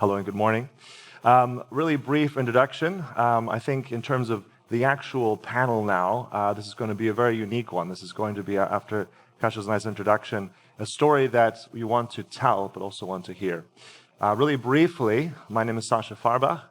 Hello and good morning. Really brief introduction. I think in terms of the actual panel now, this is going to be a very unique one. This is going to be, after Kasha's nice introduction, a story that we want to tell, but also want to hear. Really briefly, my name is Sascha Fahrbach.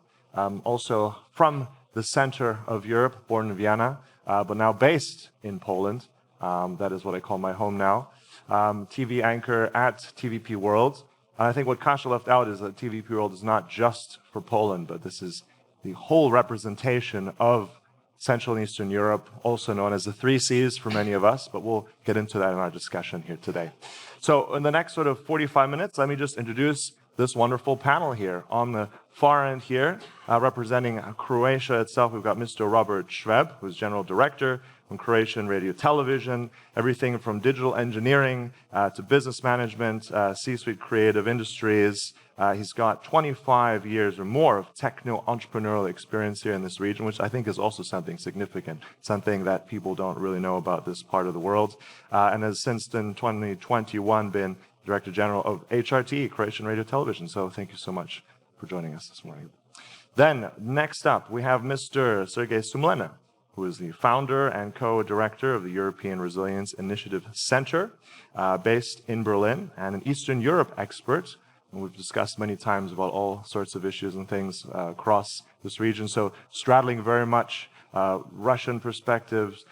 Also from the center of Europe, born in Vienna, but now based in Poland. That is what I call my home now. TV anchor at TVP World. And I think what Kasha left out is that TVP World is not just for Poland, but this is the whole representation of Central and Eastern Europe, also known as the three C's for many of us, but we'll get into that in our discussion here today. So in the next sort of 45 minutes, let me just introduce this wonderful panel here. On the far end here, representing Croatia itself, we've got Mr. Robert Šveb, who's General Director from Croatian Radiotelevision, everything from digital engineering to business management, C-suite creative industries. He's got 25 years or more of techno-entrepreneurial experience here in this region, which I think is also something significant, something that people don't really know about this part of the world, and has since in 2021 been Director General of HRT, Croatian Radiotelevision. So thank you so much for joining us this morning. Then, next up, we have Mr. Sergej Sumlenny, who is the founder and co-director of the European Resilience Initiative Center, based in Berlin, and an Eastern Europe expert. And we've discussed many times about all sorts of issues and things across this region. So straddling very much Russian perspectives,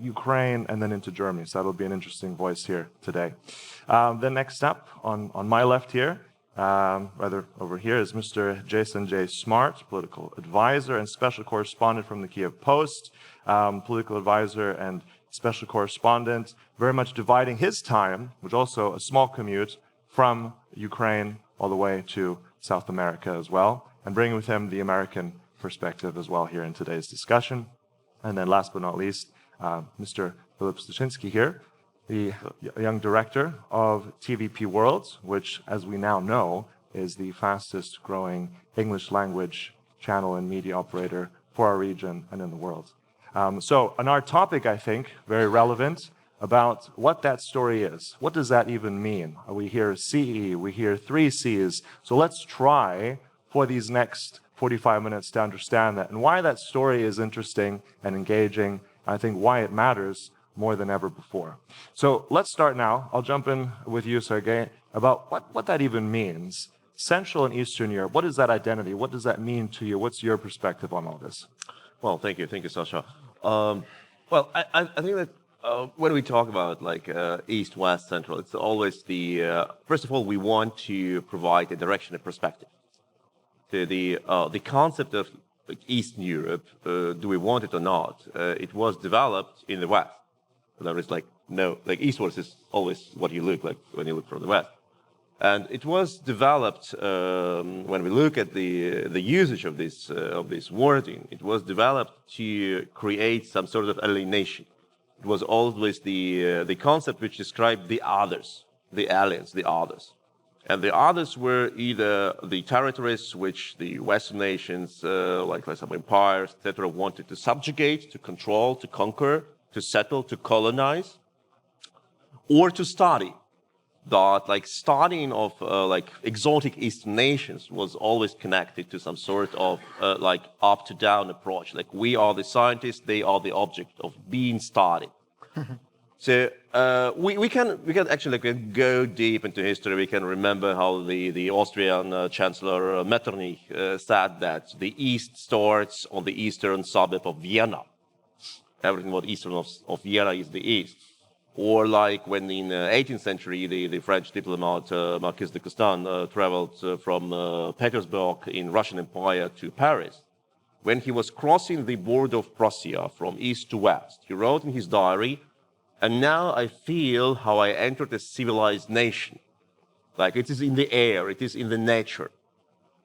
Ukraine, and then into Germany. So that'll be an interesting voice here today. Then next up, on my left here, rather over here, is Mr. Jason J. Smart, political advisor and special correspondent from the Kyiv Post, political advisor and special correspondent, very much dividing his time, which also a small commute, from Ukraine all the way to South America as well, and bringing with him the American perspective as well here in today's discussion. And then last but not least, Mr. Filip Styczyński here, the young director of TVP World, which, as we now know, is the fastest growing English language channel and media operator for our region and in the world. So on our topic, I think, very relevant, about what that story is. What does that even mean? We hear CE, we hear three C's. So let's try for these next 45 minutes to understand that and why that story is interesting and engaging. I think why it matters more than ever before. So let's start now. I'll jump in with you, Sergej, about what that even means. Central and Eastern Europe, what is that identity? What does that mean to you? What's your perspective on all this? Well, thank you, Sascha. I think that when we talk about East, West, Central, it's always first of all, we want to provide a direction, a perspective. The concept of Eastern Europe, do we want it or not, it was developed in the West. There is eastwards is always what you look like when you look from the West. And it was developed, when we look at the usage of this wording, it was developed to create some sort of alienation. It was always the concept which described the others, the aliens, the others. And the others were either the territories which the Western nations, like some empires, etc., wanted to subjugate, to control, to conquer, to settle, to colonize, or to study. That studying of exotic Eastern nations was always connected to some sort of up to down approach. We are the scientists, they are the object of being studied. So we can actually go deep into history. We can remember how the Austrian Chancellor Metternich said that the East starts on the eastern suburb of Vienna. Everything what eastern of Vienna is the East. Or when in the 18th century, the French diplomat Marquis de Custine traveled from Petersburg in Russian Empire to Paris. When he was crossing the border of Prussia from east to west, he wrote in his diary, "And now I feel how I entered a civilized nation. It is in the air, it is in the nature."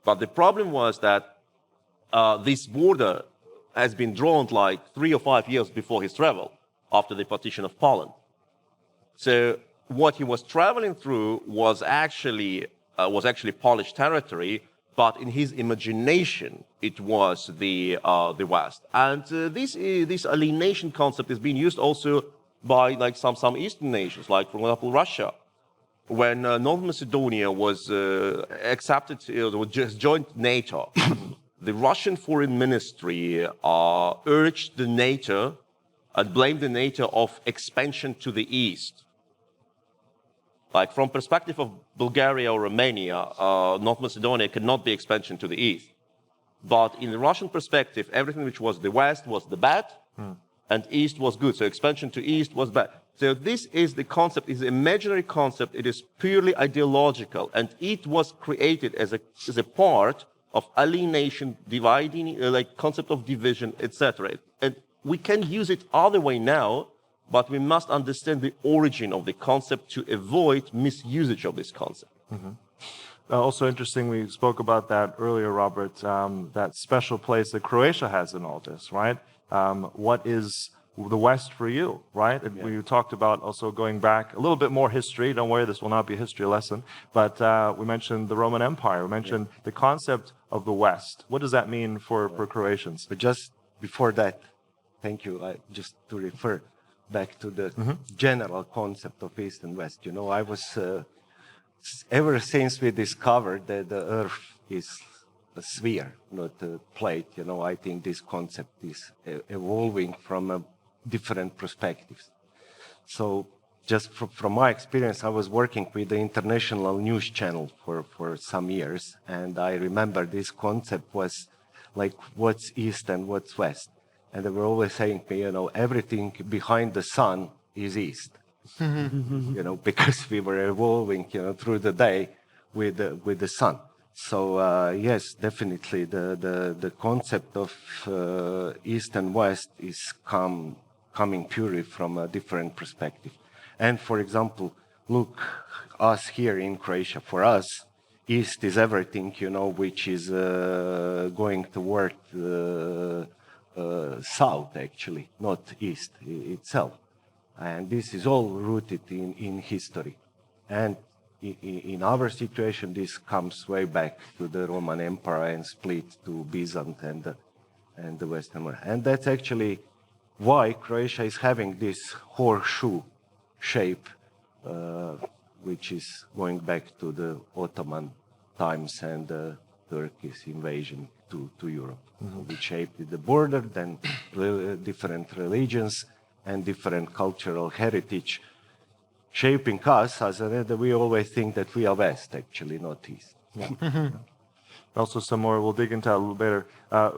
But the problem was that this border has been drawn 3 or 5 years before his travel, after the partition of Poland. So what he was traveling through was actually Polish territory, but in his imagination it was the West. And this alienation concept is being used also by some Eastern nations, like for example Russia. when North Macedonia was accepted, was just joined NATO, the Russian Foreign Ministry urged the NATO and blamed the NATO of expansion to the east. Like from perspective of Bulgaria or Romania, North Macedonia cannot be expansion to the east. But in the Russian perspective, everything which was the west was the bad, and east was good. So expansion to east was bad. So this is the concept, is an imaginary concept. It is purely ideological, and it was created as a part of alienation, dividing, like concept of division, etc. And we can use it other way now, but we must understand the origin of the concept to avoid misusage of this concept. Also interesting, we spoke about that earlier, Robert, that special place that Croatia has in all this, right? What is the West for you, right? And we talked about also going back a little bit more history. Don't worry, this will not be a history lesson. But we mentioned the Roman Empire. We mentioned the concept of the West. What does that mean for Croatians? But just before that, thank you, just to refer back to the general concept of East and West. You know, I was, ever since we discovered that the Earth is a sphere, not a plate, you know, I think this concept is evolving from different perspectives. So just from my experience, I was working with the international news channel for some years, and I remember this concept was like, what's East and what's West? And they were always saying to me, you know, everything behind the sun is East. You know, because we were evolving, you know, through the day with the sun. So yes, definitely the concept of East and West is coming purely from a different perspective. And for example, look, us here in Croatia, for us, East is everything, you know, which is going toward south, actually, not East itself. And this is all rooted in history. And in our situation, this comes way back to the Roman Empire and split to Byzantium and the Western world. And that's actually why Croatia is having this horseshoe shape, which is going back to the Ottoman times and Turkish invasion to Europe. We shaped the border, then different religions and different cultural heritage shaping us, as we always think that we are West, actually, not East. Also some more, we'll dig into that a little later.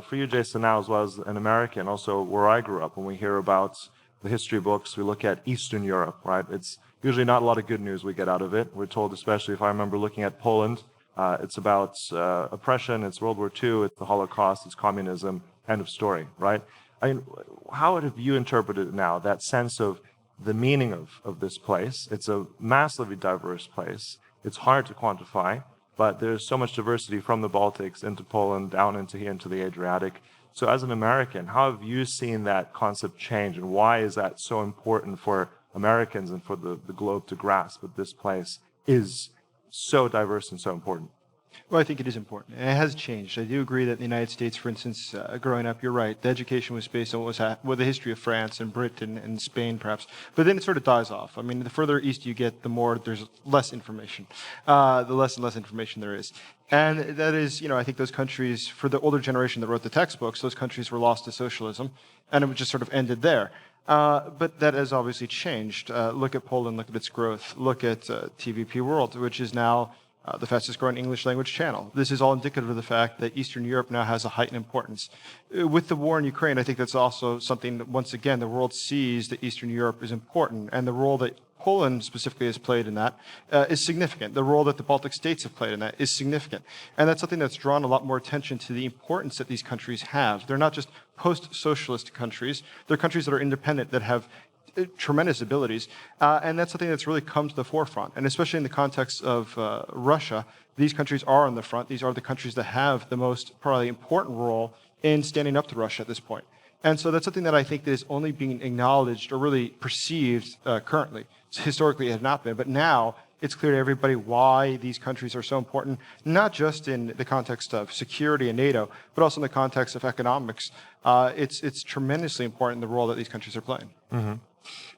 For you, Jason, now as well as an American, also where I grew up, when we hear about the history books, we look at Eastern Europe, right? It's usually not a lot of good news we get out of it. We're told, especially if I remember looking at Poland, it's about oppression, it's World War II, it's the Holocaust, it's communism, end of story, right? I mean, how have you interpreted it now, that sense of the meaning of this place? It's a massively diverse place. It's hard to quantify, but there's so much diversity from the Baltics into Poland, down into here, into the Adriatic. So as an American, how have you seen that concept change, and why is that so important for Americans and for the globe to grasp that this place is so diverse and so important? Well, I think it is important, and it has changed. I do agree that in the United States, for instance, growing up, you're right, the education was based on what the history of France and Britain and Spain, perhaps. But then it sort of dies off. I mean, the further east you get, the more there's less information, the less and less information there is. And that is, you know, I think those countries, for the older generation that wrote the textbooks, those countries were lost to socialism, and it just sort of ended there. But that has obviously changed. Look at Poland, look at its growth. Look at TVP World, which is now the fastest growing English language channel. This is all indicative of the fact that Eastern Europe now has a heightened importance. With the war in Ukraine, I think that's also something that, once again, the world sees that Eastern Europe is important, and the role that Poland specifically has played in that is significant. The role that the Baltic states have played in that is significant. And that's something that's drawn a lot more attention to the importance that these countries have. They're not just post-socialist countries. They're countries that are independent, that have tremendous abilities, and that's something that's really come to the forefront. And especially in the context of Russia, these countries are on the front. These are the countries that have the most probably important role in standing up to Russia at this point. And so that's something that I think that is only being acknowledged or really perceived currently. So historically, it had not been, but now it's clear to everybody why these countries are so important, not just in the context of security and NATO, but also in the context of economics. It's tremendously important, the role that these countries are playing.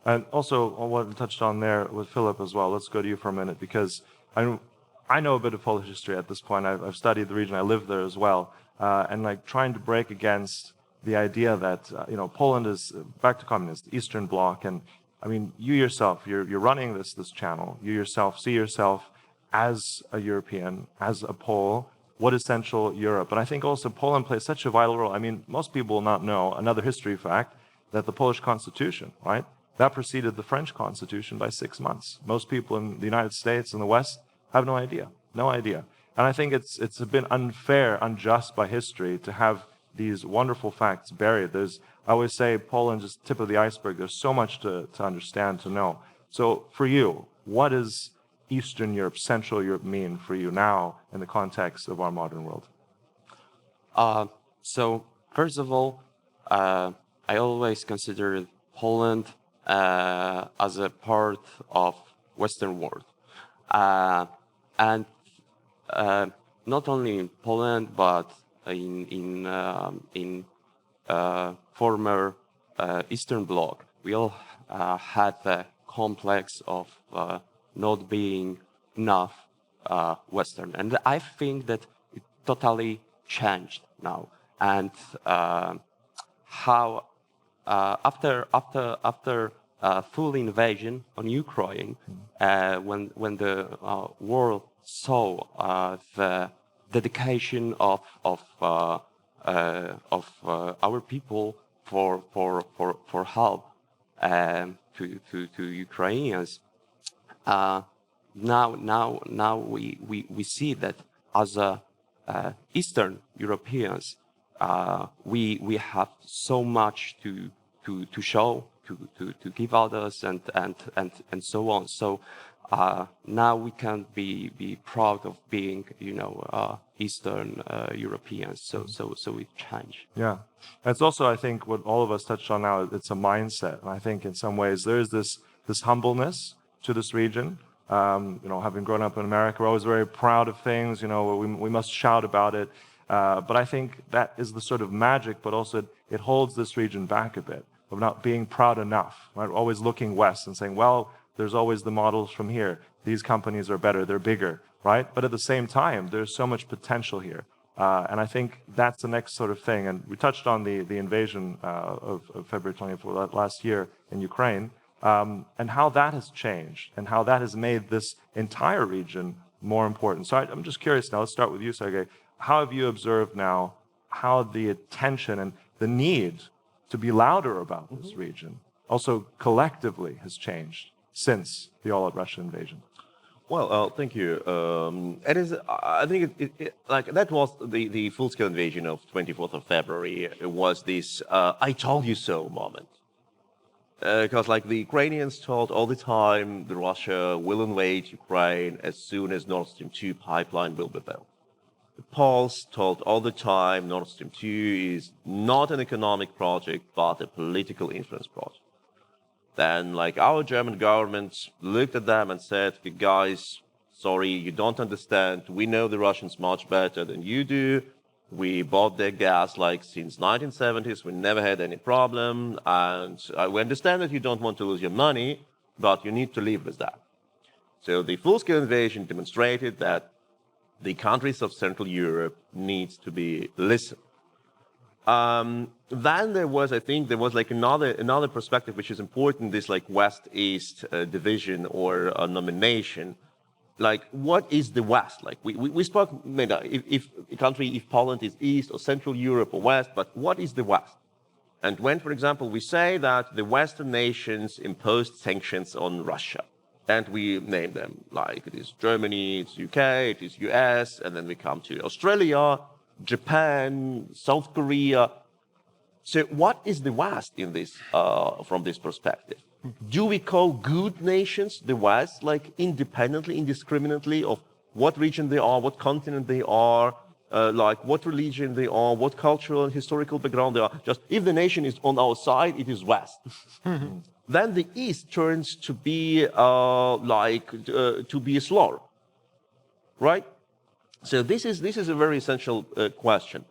And also, on what I touched on there with Filip as well, let's go to you for a minute, because I know a bit of Polish history at this point. I've studied the region. I lived there as well. And like trying to break against the idea that, Poland is back to communist, Eastern Bloc. And I mean, you yourself, you're running this channel. You yourself see yourself as a European, as a Pole. What is Central Europe? And I think also Poland plays such a vital role. I mean, most people will not know another history fact, that the Polish Constitution, right, that preceded the French Constitution by 6 months. Most people in the United States and the West have no idea. And I think it's a bit unfair, unjust by history to have these wonderful facts buried. I always say Poland is tip of the iceberg. There's so much to understand, to know. So for you, what does Eastern Europe, Central Europe mean for you now in the context of our modern world? So first of all, I always consider Poland as a part of Western world. And not only in Poland, but in former Eastern Bloc, we all had the complex of not being enough Western, and I think that it totally changed now. And how after full invasion on Ukraine, when the world saw the dedication of our people for help to Ukrainians, now we see that as Eastern Europeans, we have so much to show, to give others, and so on. So now we can be proud of being, Eastern Europeans. So it changed. Yeah, it's also, I think, what all of us touched on now. It's a mindset, and I think in some ways there is this humbleness to this region. Having grown up in America, we're always very proud of things. We must shout about it. But I think that is the sort of magic, but also it holds this region back a bit of not being proud enough, right? Always looking west and saying, well, there's always the models from here. These companies are better, they're bigger, right? But at the same time, there's so much potential here. And I think that's the next sort of thing. And we touched on the invasion of February 24th last year in Ukraine, and how that has changed and how that has made this entire region more important. So I'm just curious now, let's start with you, Sergej. How have you observed now how the attention and the need to be louder about this region also collectively has changed since the all-out Russian invasion? Well, thank you. It is. I think that was the full-scale invasion of 24th of February. It was this "I told you so" moment, because the Ukrainians told all the time that Russia will invade Ukraine as soon as Nord Stream 2 pipeline will be built. The Poles told all the time Nord Stream 2 is not an economic project but a political influence project. Then, our German government looked at them and said, guys, sorry, you don't understand. We know the Russians much better than you do. We bought their gas since 1970s. We never had any problem. And we understand that you don't want to lose your money, but you need to live with that. So the full-scale invasion demonstrated that the countries of Central Europe needs to be listened. Then there was another perspective which is important, this West-East division or nomination. What is the West? We spoke, if Poland is East or Central Europe or West, but what is the West? And when, for example, we say that the Western nations imposed sanctions on Russia, and we name them, it is Germany, it's UK, it is US, and then we come to Australia, Japan, South Korea. So what is the West in this, from this perspective? Do we call good nations the West, independently, indiscriminately of what region they are, what continent they are, what religion they are, what cultural and historical background they are? Just if the nation is on our side, it is West. Then the East turns to be to be a slur, right? So this is a very essential question.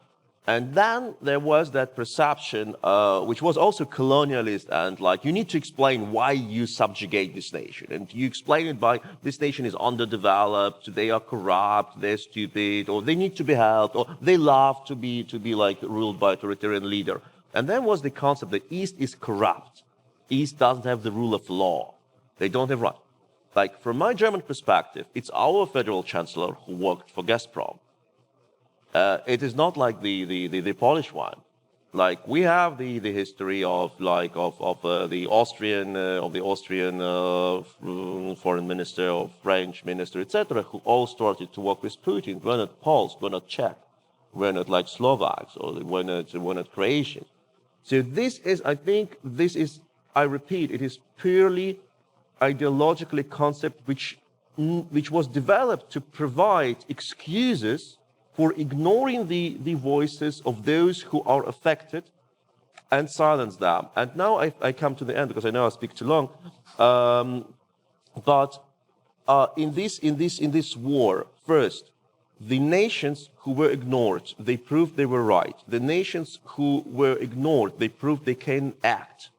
And then there was that perception, which was also colonialist, and like, you need to explain why you subjugate this nation. And you explain it by, this nation is underdeveloped, they are corrupt, they're stupid, or they need to be helped, or they love to be like ruled by authoritarian leader. And then was the concept that East is corrupt. East doesn't have the rule of law. They don't have right. Like, from my German perspective, it's our federal chancellor who worked for Gazprom. It is not like the Polish one. Like, we have the history of the Austrian foreign minister, or French minister, etc., who all started to work with Putin. We're not Poles, we're not Czech, we're not like Slovaks, or we're not Croatian. So this is, I repeat, it is purely ideologically concept which was developed to provide excuses for ignoring the voices of those who are affected and silence them. And now I come to the end, because I know I speak too long. But in this war, first, the nations who were ignored, they proved they were right. The nations who were ignored, they proved they can act.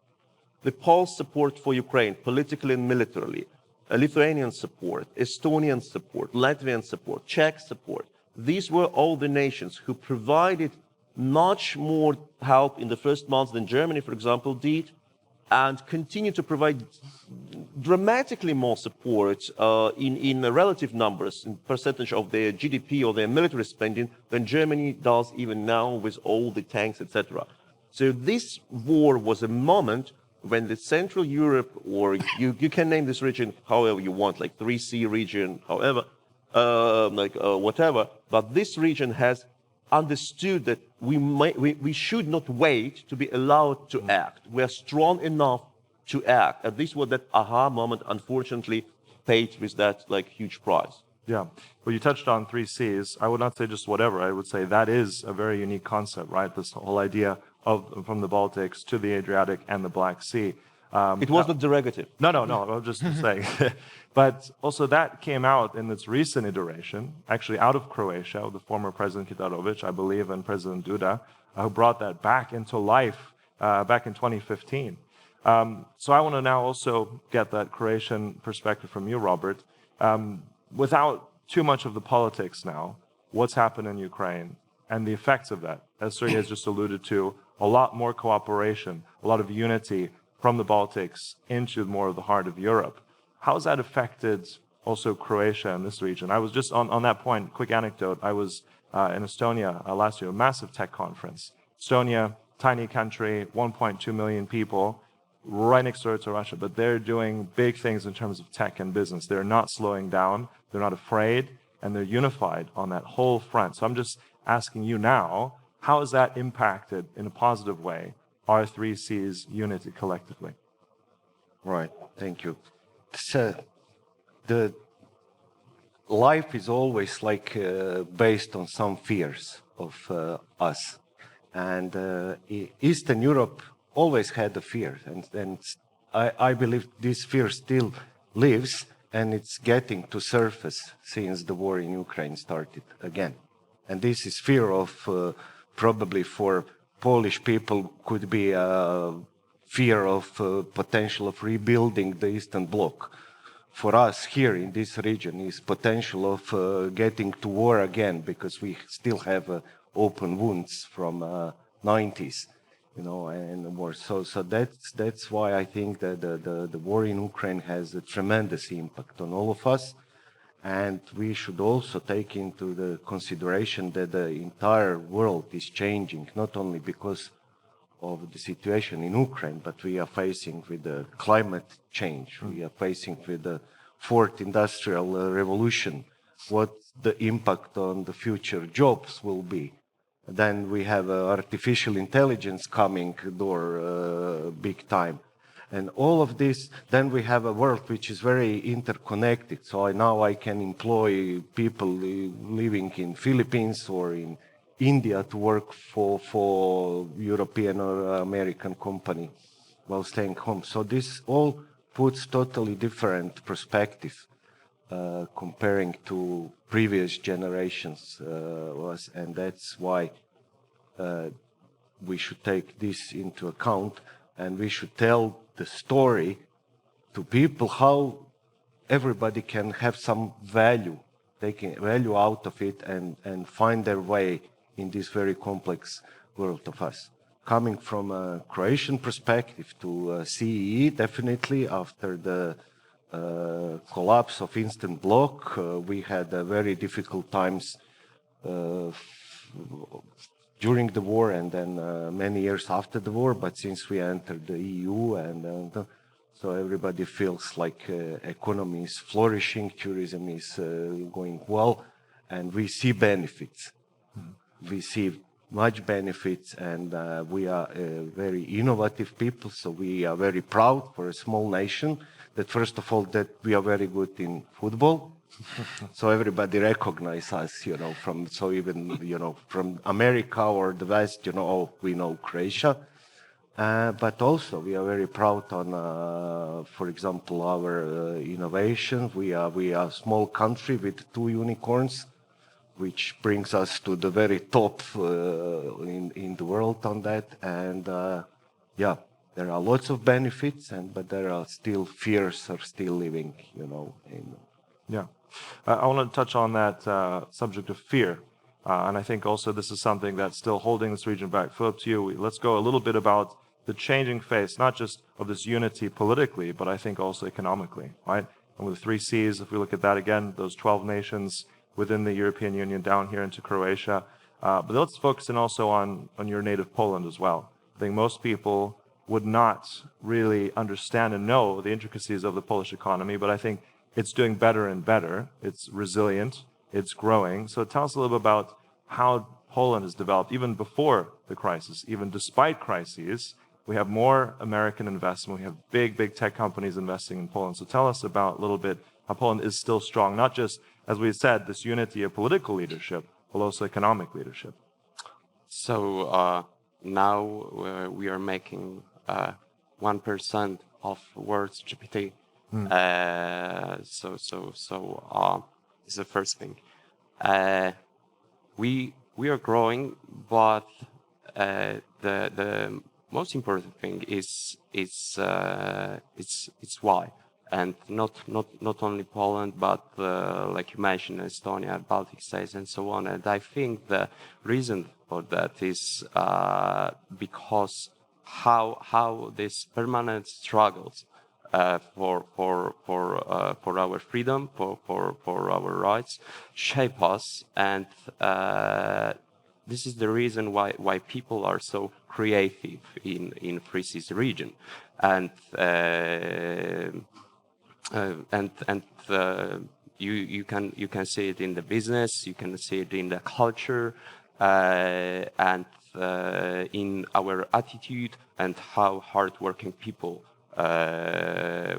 The Poles' support for Ukraine, politically and militarily, Lithuanian support, Estonian support, Latvian support, Czech support. These were all the nations who provided much more help in the first months than Germany, for example, did, and continue to provide dramatically more support in relative numbers, in percentage of their GDP or their military spending than Germany does even now with all the tanks, etc. So this war was a moment when the Central Europe, or you can name this region however you want, like 3C region, however, whatever, but this region has understood that we should not wait to be allowed to act. We are strong enough to act. And this was that aha moment, unfortunately, paid with that like huge price. Yeah. Well, you touched on 3Cs. I would not say just whatever. I would say that is a very unique concept, right? This whole idea of from the Baltics to the Adriatic and the Black Sea. It was not derogative. No. I was just saying. But also that came out in its recent iteration, actually out of Croatia, with the former President Kitarovic, I believe, and President Duda, who brought that back into life back in 2015. So I want to now also get that Croatian perspective from you, Robert. Without too much of the politics now, what's happened in Ukraine and the effects of that, as Sergej has just alluded to, a lot more cooperation, a lot of unity from the Baltics into more of the heart of Europe. How has that affected also Croatia and this region? I was just on that point, quick anecdote. I was in Estonia last year, a massive tech conference. Estonia, tiny country, 1.2 million people, right next door to Russia, but they're doing big things in terms of tech and business. They're not slowing down, they're not afraid, and they're unified on that whole front. So I'm just asking you now, how has that impacted in a positive way our 3Cs unity collectively? Right, thank you. So the life is always like based on some fears of us, and Eastern Europe always had the fear, and I believe this fear still lives, and it's getting to surface since the war in Ukraine started again. And this is fear of probably for Polish people could be a fear of potential of rebuilding the Eastern Bloc. For us here in this region is potential of getting to war again, because we still have open wounds from 90s, you know, and war. So that's why I think that the war in Ukraine has a tremendous impact on all of us. And we should also take into the consideration that the entire world is changing, not only because of the situation in Ukraine, but we are facing with the climate change. We are facing with the fourth industrial revolution, what the impact on the future jobs will be. Then we have artificial intelligence coming door big time. And all of this, then we have a world which is very interconnected. So now I can employ people living in Philippines or in India to work for European or American company while staying home. So this all puts totally different perspective comparing to previous generations and that's why we should take this into account, and we should tell the story to people how everybody can have some value, taking value out of it and find their way in this very complex world of us. Coming from a Croatian perspective to CEE, definitely after the collapse of Eastern Bloc, we had very difficult times during the war and then many years after the war, but since we entered the EU and so everybody feels like economy is flourishing, tourism is going well, and we see benefits. We see much benefits, and we are very innovative people, so we are very proud for a small nation that first of all that we are very good in football. So everybody recognize us, from from America or the West, we know Croatia. But also we are very proud on, for example, our innovation. We are a small country with 2 unicorns, which brings us to the very top in the world on that. And there are lots of benefits, but there are still fears are still living, Yeah. I want to touch on that subject of fear. And I think also this is something that's still holding this region back. Filip, to you, let's go a little bit about the changing face, not just of this unity politically, but I think also economically, right? And with the 3 Cs, if we look at that again, those 12 nations within the European Union down here into Croatia. But let's focus in also on your native Poland as well. I think most people would not really understand and know the intricacies of the Polish economy, but I think it's doing better and better. It's resilient. It's growing. So tell us a little bit about how Poland has developed, even before the crisis, even despite crises. We have more American investment. We have big tech companies investing in Poland. So tell us about a little bit how Poland is still strong, not just, as we said, this unity of political leadership, but also economic leadership. So now we are making 1% of world's GPT. So it's the first thing. We are growing, but the most important thing is why, and not only Poland, but like you mentioned, Estonia, Baltic states, and so on. And I think the reason for that is because how these permanent struggles for our freedom, for our rights, shape us, and this is the reason why people are so creative in 3 Cs region, and you can see it in the business, you can see it in the culture, and in our attitude and how hardworking people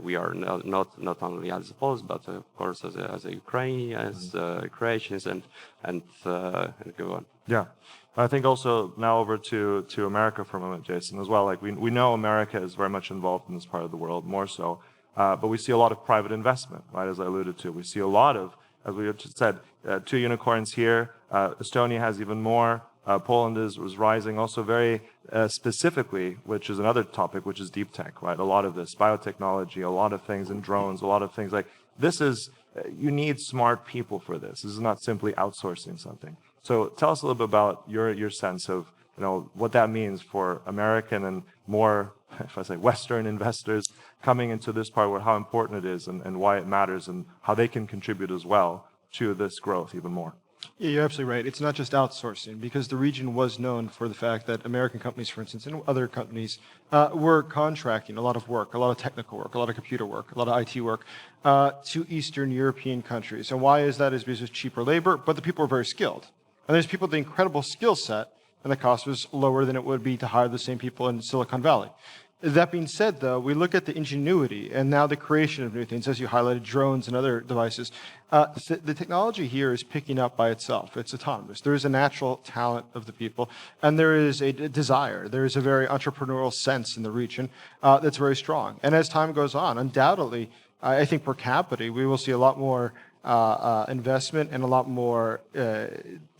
we are, not only as Poles, but of course as a Ukrainians, as Croatians, and go on. Yeah. I think also now over to America for a moment, Jason, as well. Like we know America is very much involved in this part of the world, more so. But we see a lot of private investment, right, as I alluded to. We see a lot of, as we just said, 2 unicorns here. Estonia has even more. Poland is rising also very specifically, which is another topic, which is deep tech, right? A lot of this, biotechnology, a lot of things in drones, a lot of things like this is, you need smart people for this. This is not simply outsourcing something. So tell us a little bit about your sense of, what that means for American and more, if I say Western investors coming into this part, how important it is and why it matters and how they can contribute as well to this growth even more. Yeah, you're absolutely right. It's not just outsourcing, because the region was known for the fact that American companies, for instance, and other companies were contracting a lot of work, a lot of technical work, a lot of computer work, a lot of IT work to Eastern European countries. And why is that? Is because it's cheaper labor, but the people are very skilled. And there's people with an incredible skill set, and the cost was lower than it would be to hire the same people in Silicon Valley. That being said, though, we look at the ingenuity and now the creation of new things, as you highlighted, drones and other devices. The technology here is picking up by itself. It's autonomous. There is a natural talent of the people, and there is a desire. There is a very entrepreneurial sense in the region that's very strong. And as time goes on, undoubtedly, I think per capita, we will see a lot more investment and a lot more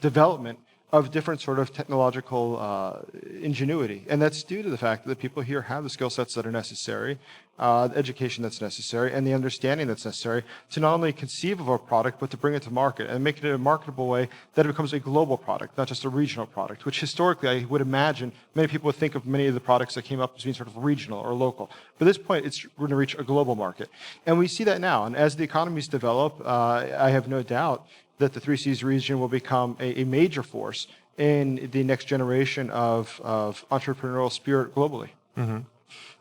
development of different sort of technological ingenuity. And that's due to the fact that the people here have the skill sets that are necessary, the education that's necessary, and the understanding that's necessary to not only conceive of a product, but to bring it to market and make it in a marketable way that it becomes a global product, not just a regional product, which historically I would imagine many people would think of many of the products that came up as being sort of regional or local. But at this point, it's going to reach a global market. And we see that now. And as the economies develop, I have no doubt that the Three Seas region will become a major force in the next generation of entrepreneurial spirit globally. Mm-hmm.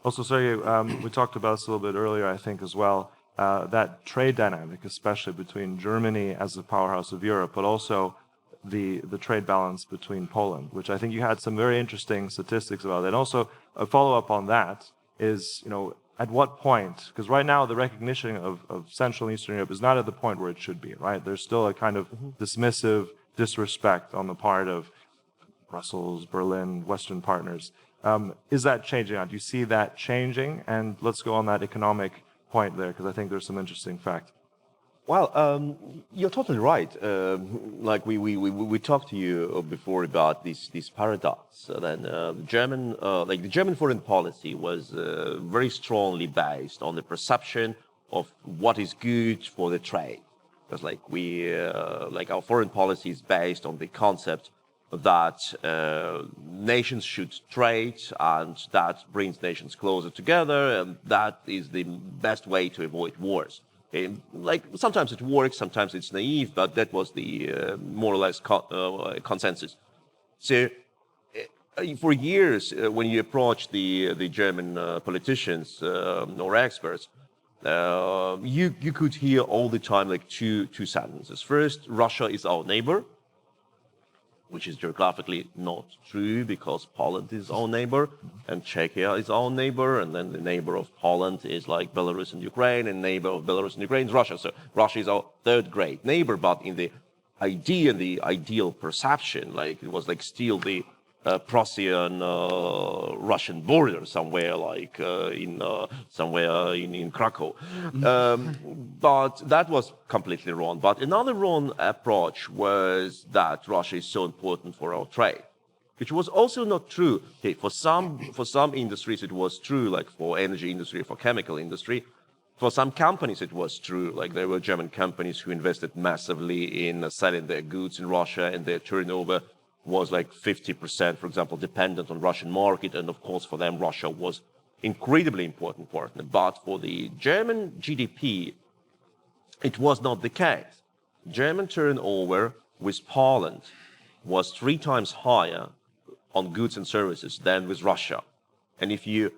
Also, Sergey, we talked about this a little bit earlier, I think, as well, that trade dynamic, especially between Germany as the powerhouse of Europe, but also the trade balance between Poland, which I think you had some very interesting statistics about. And also, a follow-up on that is, at what point, because right now the recognition of Central and Eastern Europe is not at the point where it should be, right? There's still a kind of dismissive disrespect on the part of Brussels, Berlin, Western partners. Is that changing now? Do you see that changing? And let's go on that economic point there, because I think there's some interesting facts. Well, you're totally right. Like we talked to you before about this paradox. Then the German foreign policy was very strongly based on the perception of what is good for the trade. Because our foreign policy is based on the concept that nations should trade, and that brings nations closer together, and that is the best way to avoid wars. Sometimes it works, sometimes it's naive, but that was the more or less consensus. So for years, when you approach the German politicians or experts, you could hear all the time two sentences. First, Russia is our neighbor, which is geographically not true, because Poland is our neighbor and Czechia is our neighbor, and then the neighbor of Poland is like Belarus and Ukraine, and neighbor of Belarus and Ukraine is Russia. So Russia is our third great neighbor, but in the idea and the ideal perception, it was still the Prussian-Russian border somewhere in Krakow. But that was completely wrong. But another wrong approach was that Russia is so important for our trade, which was also not true. Okay, for some industries it was true, like for energy industry, for chemical industry. For some companies it was true, like there were German companies who invested massively in selling their goods in Russia, and their turnover was 50%, for example, dependent on Russian market. And of course, for them, Russia was incredibly important partner. But for the German GDP, it was not the case. German turnover with Poland was 3 times higher on goods and services than with Russia. And if you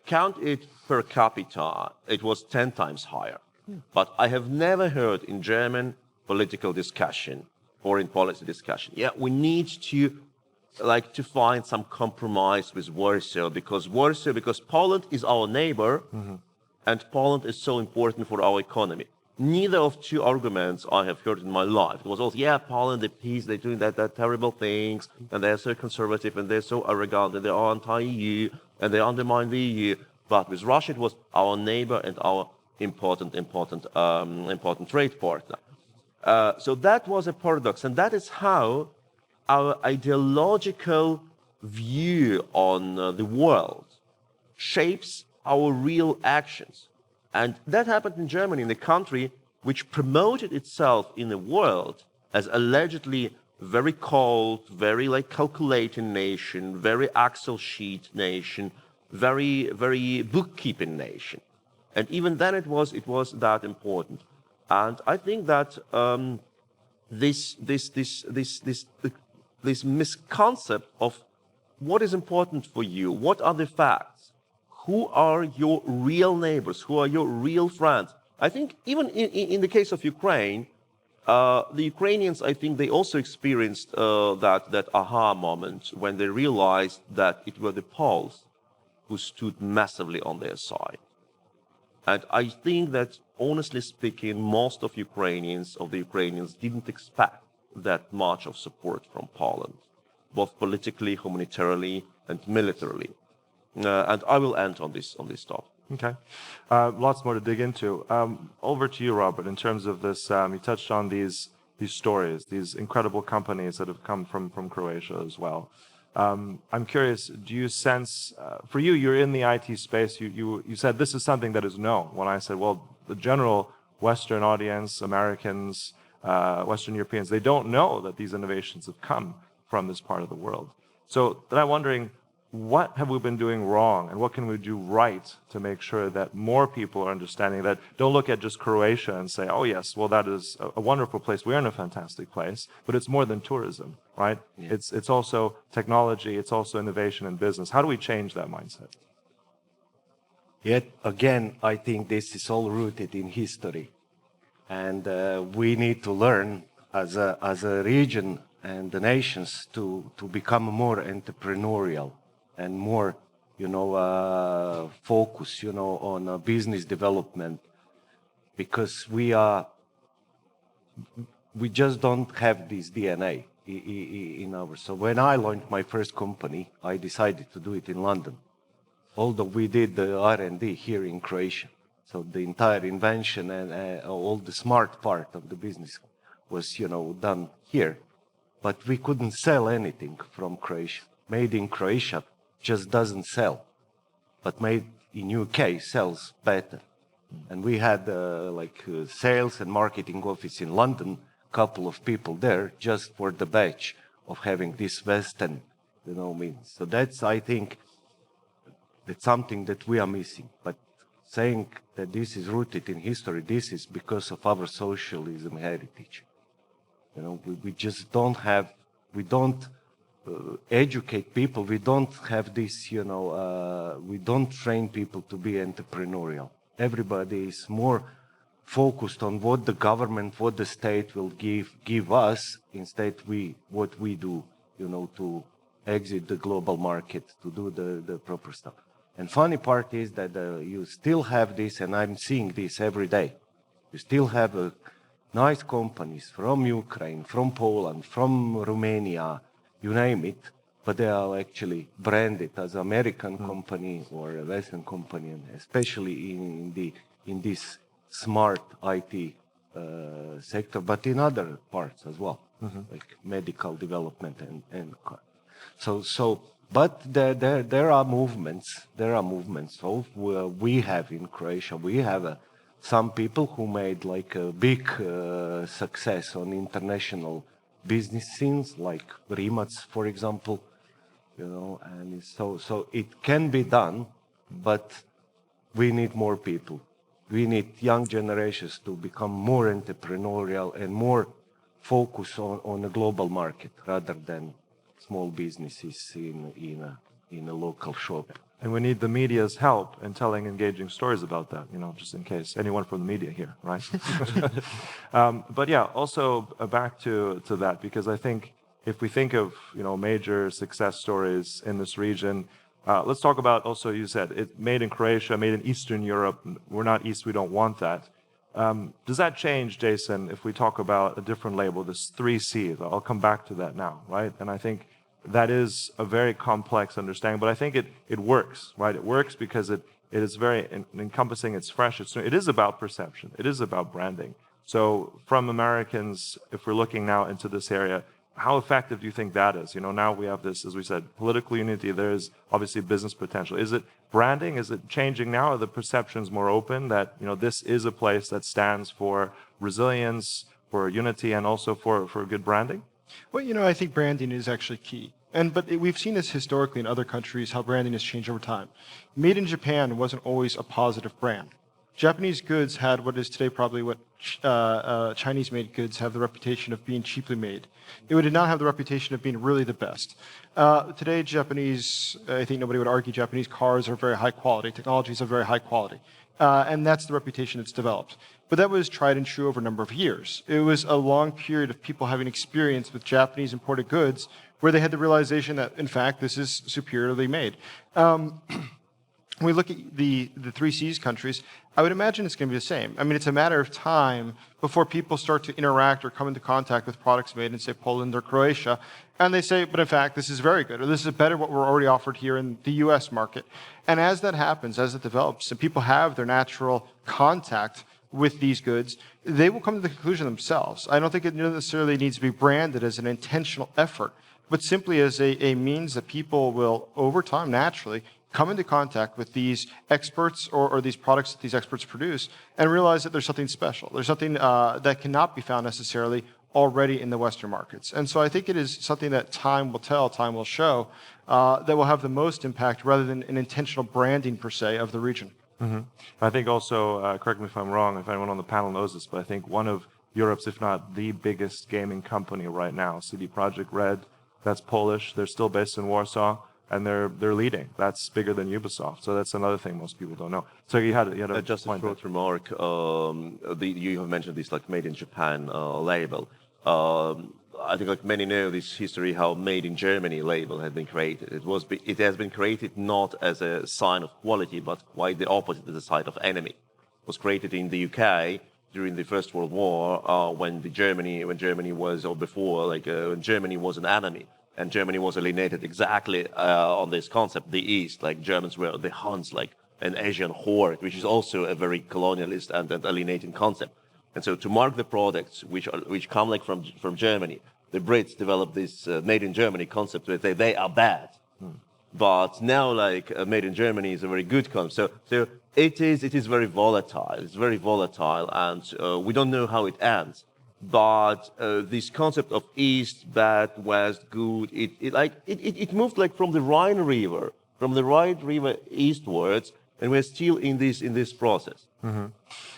count it per capita, it was 10 times higher. But I have never heard in German political discussion, foreign policy discussion, we need to find some compromise with Warsaw, because Poland is our neighbor, and Poland is so important for our economy. Neither of two arguments I have heard in my life. It was also, Poland, the peace, they're doing that terrible things, and they're so conservative, and they're so arrogant, and they're anti-EU, and they undermine the EU. But with Russia, it was our neighbor and our important trade partner. So that was a paradox, and that is how our ideological view on the world shapes our real actions. And that happened in Germany, in a country which promoted itself in the world as allegedly very cold, very calculating nation, very Excel sheet nation, very bookkeeping nation. And even then it was that important. And I think that this misconcept of what is important for you, what are the facts, who are your real neighbors, who are your real friends. I think even in the case of Ukraine, the Ukrainians, I think they also experienced that aha moment when they realized that it were the Poles who stood massively on their side. And I think that, honestly speaking, most of the Ukrainians didn't expect that much of support from Poland, both politically, humanitarily, and militarily. And I will end on this topic. Okay. Lots more to dig into. Over to you, Robert, in terms of this, you touched on these these stories, these incredible companies that have come from Croatia as well. I'm curious, do you sense, for you, you're in the IT space, you said this is something that is known. When I said, well, the general Western audience, Americans, Western Europeans, they don't know that these innovations have come from this part of the world. So then I'm wondering, what have we been doing wrong and what can we do right to make sure that more people are understanding that? Don't look at just Croatia and say, oh yes, well that is a wonderful place, we're in a fantastic place, but it's more than tourism, right? Yeah. It's also technology, it's also innovation and business. How do we change that mindset? Yet again, I think this is all rooted in history, and we need to learn as a region and the nations to become more entrepreneurial and more, focus, on business development, because we just don't have this DNA in ours. So when I launched my first company, I decided to do it in London, although we did the R&D here in Croatia. So the entire invention and all the smart part of the business was, done here. But we couldn't sell anything from Croatia. Made in Croatia just doesn't sell, but made in UK sells better. And we had sales and marketing office in London, couple of people there just for the badge of having this Western, means. So that's, I think, that's something that we are missing. But saying that this is rooted in history, this is because of our socialism heritage. We just don't have, we don't educate people, we don't have this, we don't train people to be entrepreneurial. Everybody is more focused on what the government, what the state will give us, instead what we do, to exit the global market, to do the proper stuff. And funny part is that you still have this, and I'm seeing this every day. You still have nice companies from Ukraine, from Poland, from Romania, you name it, but they are actually branded as American company or a Western company, and especially in this smart IT sector, but in other parts as well, like medical development and but there are movements. So we have in Croatia, we have some people who made like a big success on international business scenes, like Rimac, for example, and so it can be done, but we need more people. We need young generations to become more entrepreneurial and more focus on a global market rather than small businesses in a local shop. And we need the media's help in telling engaging stories about that, just in case anyone from the media here, right? But yeah, also back to that, because I think if we think of, major success stories in this region, let's talk about also, you said, it made in Croatia, made in Eastern Europe. We're not East, we don't want that. Does that change, Jason, if we talk about a different label, this 3 C's? I'll come back to that now, right? And I think that is a very complex understanding, but I think it works, right? It works because it is very encompassing, it's fresh, it is about perception, it is about branding. So from Americans, if we're looking now into this area, how effective do you think that is? Now we have this, as we said, political unity, there is obviously business potential. Is it branding? Is it changing now? Are the perceptions more open that, this is a place that stands for resilience, for unity, and also for good branding? Well, I think branding is actually key. But we've seen this historically in other countries, how branding has changed over time. Made in Japan wasn't always a positive brand. Japanese goods had what is today probably what Chinese-made goods have the reputation of being cheaply made. It did not have the reputation of being really the best. Today, Japanese, I think nobody would argue, Japanese cars are very high quality. Technologies are very high quality. And that's the reputation it's developed. But that was tried and true over a number of years. It was a long period of people having experience with Japanese imported goods where they had the realization that, in fact, this is superiorly made. When we look at the 3 Cs countries, I would imagine it's going to be the same. I mean, it's a matter of time before people start to interact or come into contact with products made in, say, Poland or Croatia, and they say, but in fact, this is very good, or this is better what we're already offered here in the US market. And as that happens, as it develops, and people have their natural contact with these goods, they will come to the conclusion themselves. I don't think it necessarily needs to be branded as an intentional effort, but simply as a means that people will, over time, naturally, come into contact with these experts or these products that these experts produce and realize that there's something special. There's something that cannot be found necessarily already in the Western markets. And so I think it is something that time will tell, time will show, that will have the most impact rather than an intentional branding per se of the region. Mm-hmm. I think also, correct me if I'm wrong, if anyone on the panel knows this, but I think one of Europe's, if not the biggest gaming company right now, CD Projekt Red, that's Polish, they're still based in Warsaw, and they're leading. That's bigger than Ubisoft. So that's another thing most people don't know. So you had a just point a short remark. You have mentioned this like made in Japan label. I think like many know this history how made in Germany label had been created. It has been created not as a sign of quality, but quite the opposite, as a sign of enemy. It was created in the UK during the First World War when Germany was, or before, when Germany was an enemy. And Germany was alienated exactly on this concept, the East, like Germans were the Huns, like an Asian horde, which is also a very colonialist and alienating concept. And so to mark the products which come like from Germany, the Brits developed this made in Germany concept where they are bad. But now made in Germany is a very good concept. So it is very volatile. It's very volatile, and we don't know how it ends. But this concept of East, bad, West, good, it moved like from the Rhine River eastwards, and we're still in this process. Mm-hmm.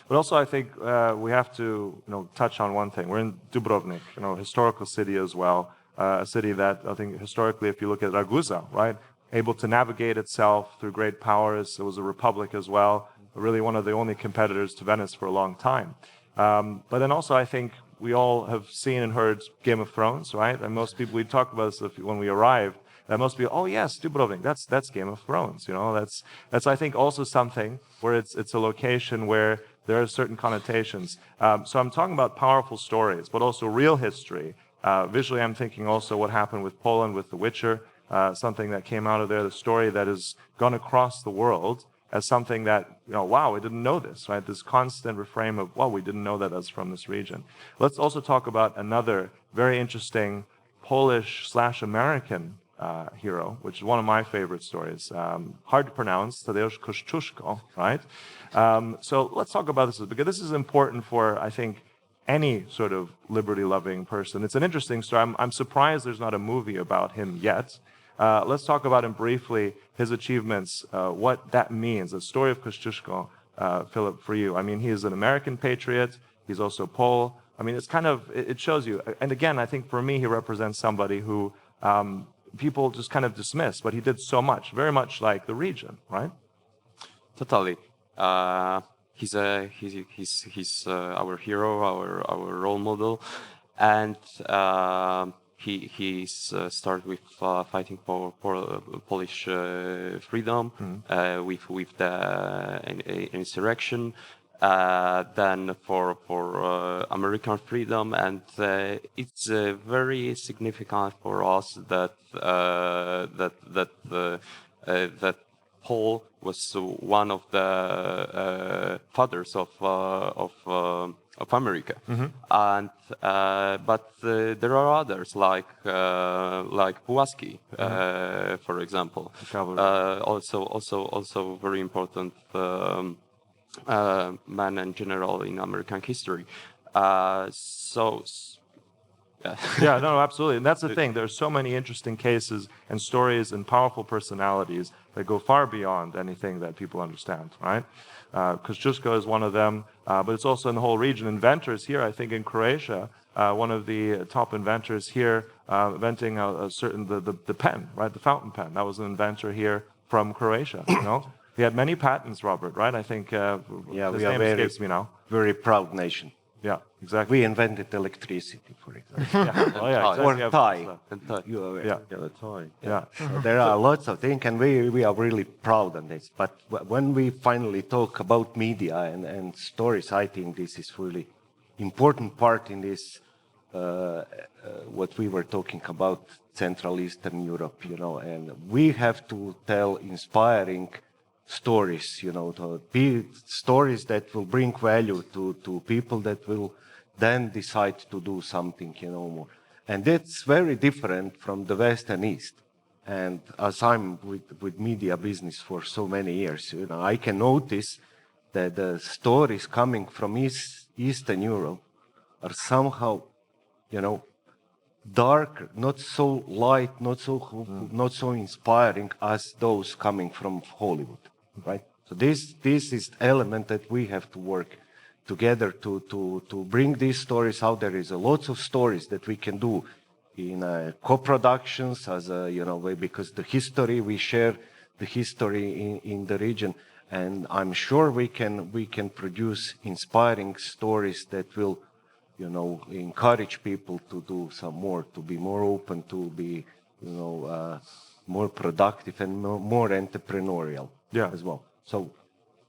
But also, I think we have to touch on one thing. We're in Dubrovnik, historical city as well, a city that I think historically, if you look at Ragusa, right, able to navigate itself through great powers. It was a republic as well, really one of the only competitors to Venice for a long time. But then also, I think we all have seen and heard Game of Thrones, right? And most people, we talk about this when we arrive, that most people, oh yes, Dubrovnik, that's Game of Thrones, that's I think also something where it's a location where there are certain connotations. So I'm talking about powerful stories, but also real history. Visually, I'm thinking also what happened with Poland, with The Witcher, something that came out of there, the story that has gone across the world as something that, wow, we didn't know this, right? This constant refrain of, wow, we didn't know that that's from this region. Let's also talk about another very interesting Polish/American hero, which is one of my favorite stories. Hard to pronounce, Tadeusz Kościuszko, right? So let's talk about this, because this is important for, I think, any sort of liberty-loving person. It's an interesting story. I'm surprised there's not a movie about him yet. Let's talk about him briefly, his achievements, what that means. The story of Kościuszko, Filip, for you. I mean, he is an American patriot. He's also Pole. I mean, it's kind of, it shows you. And again, I think for me, he represents somebody who people just kind of dismiss, but he did so much, very much like the region, right? Totally. He's our hero, our role model, and he's started with fighting for Polish freedom, with the insurrection, then for American freedom, and it's very significant for us that Paul was one of the fathers of America, and but there are others like Pułaski, for example, also very important man and general in American history. Yeah, no, absolutely. And that's the thing. There are so many interesting cases and stories and powerful personalities that go far beyond anything that people understand, right? Kościuszko is one of them, but it's also in the whole region. Inventors here, I think in Croatia, one of the top inventors here, inventing the pen, right? The fountain pen. That was an inventor here from Croatia, He had many patents, Robert, right? I think his name escapes me now. Very proud nation. Yeah, exactly. We invented electricity, for example. Exactly. Or tie. You are the tie. Yeah. So there are lots of things, and we are really proud of this. But when we finally talk about media and stories, I think this is really important part in this, what we were talking about, Central Eastern Europe, and we have to tell inspiring stories, to be stories that will bring value to people that will then decide to do something, more. And that's very different from the West and East. And as I'm with media business for so many years, I can notice that the stories coming from Eastern Europe are somehow, darker, not so light, not so inspiring as those coming from Hollywood, right? So this is element that we have to work together to bring these stories out. There is a lots of stories that we can do in co-productions as because the history we share, the history in the region, and I'm sure we can produce inspiring stories that will encourage people to do some more, to be more open, to be more productive and more entrepreneurial as well. So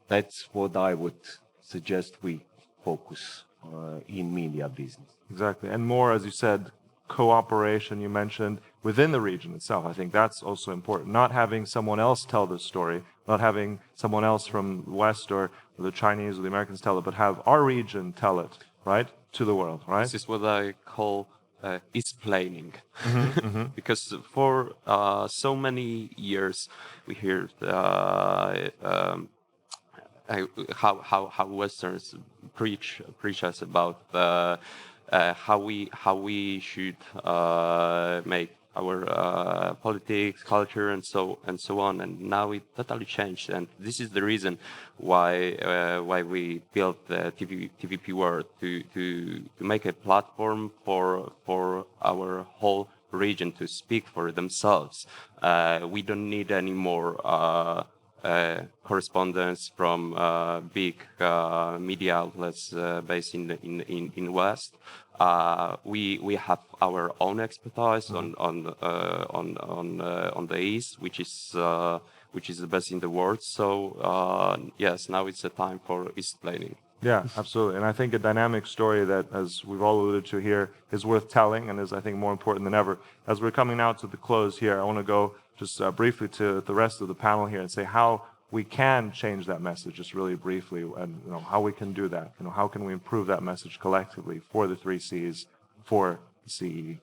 that's what I would suggest we focus in media business. Exactly. And more, as you said, cooperation you mentioned within the region itself. I think that's also important. Not having someone else tell the story, not having someone else from the West or the Chinese or the Americans tell it, but have our region tell it, right, to the world, right? This is what I call explaining. Because for so many years we hear how Westerns preach us about how we should make our politics, culture, and so on. And now it totally changed, and this is the reason why we built the TVP World to make a platform for our whole region to speak for themselves. We don't need any more correspondence from big media outlets based in West. We have our own expertise on the East, which is the best in the world. So yes, now it's the time for explaining. Yeah, absolutely. And I think a dynamic story that, as we've all alluded to here, is worth telling and is, I think, more important than ever. As we're coming now to the close here, I want to go just briefly to the rest of the panel here and say how we can change that message, just really briefly, and how we can do that. How can we improve that message collectively for the 3 Cs, for the CE?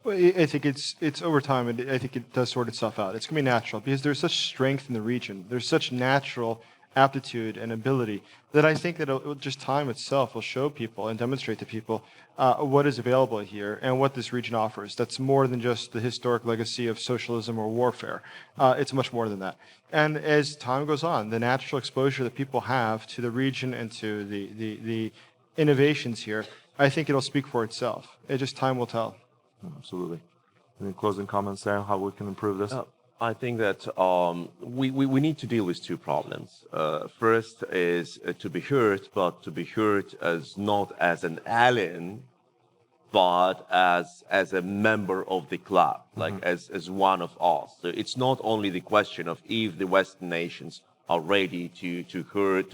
Well, I think it's over time, and I think it does sort itself out. It's going to be natural because there's such strength in the region. There's such natural aptitude and ability that I think that just time itself will show people and demonstrate to people what is available here and what this region offers. That's more than just the historic legacy of socialism or warfare. It's much more than that. And as time goes on, the natural exposure that people have to the region and to the innovations here, I think it'll speak for itself. Time will tell. Absolutely. Any closing comments there, how we can improve this? I think that we need to deal with 2 problems. First is to be heard, but to be heard not as an alien, but as a member of the club, like as one of us. So it's not only the question of if the Western nations are ready to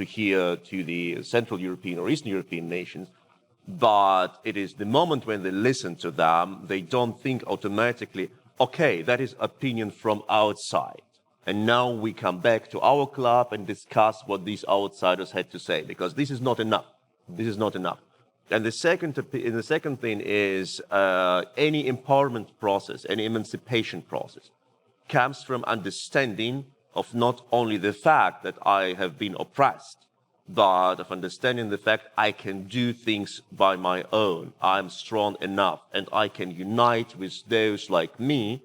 hear to the Central European or Eastern European nations, but it is the moment when they listen to them, they don't think automatically, okay, that is opinion from outside. And now we come back to our club and discuss what these outsiders had to say, because this is not enough. This is not enough. And the second thing is any empowerment process, any emancipation process comes from understanding of not only the fact that I have been oppressed, but of understanding the fact I can do things by my own. I'm strong enough and I can unite with those like me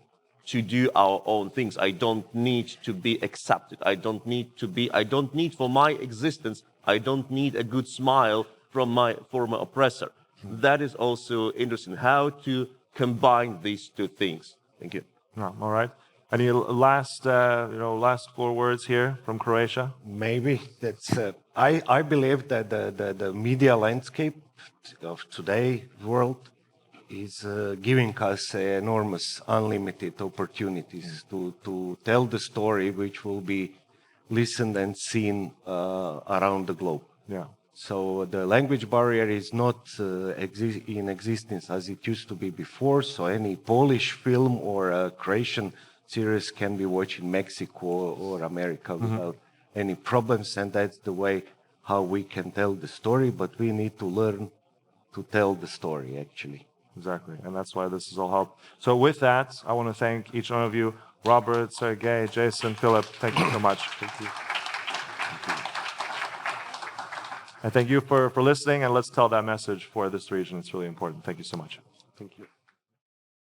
to do our own things. I don't need to be accepted. I don't need for my existence, I don't need a good smile from my former oppressor. That is also interesting, how to combine these 2 things. Thank you. All right. Any last 4 words here from Croatia? Maybe that's. I believe that the media landscape of today's world is giving us enormous, unlimited opportunities to tell the story, which will be listened and seen around the globe. Yeah. So the language barrier is not in existence as it used to be before. So any Polish film or a Croatian series can be watched in Mexico or America without any problems, and that's the way how we can tell the story, but we need to learn to tell the story, actually. Exactly, and that's why this is all help. So with that, I want to thank each one of you, Robert, Sergej, Jason, Filip, thank you so much. Thank you. And thank you for listening, and let's tell that message for this region. It's really important. Thank you so much. Thank you.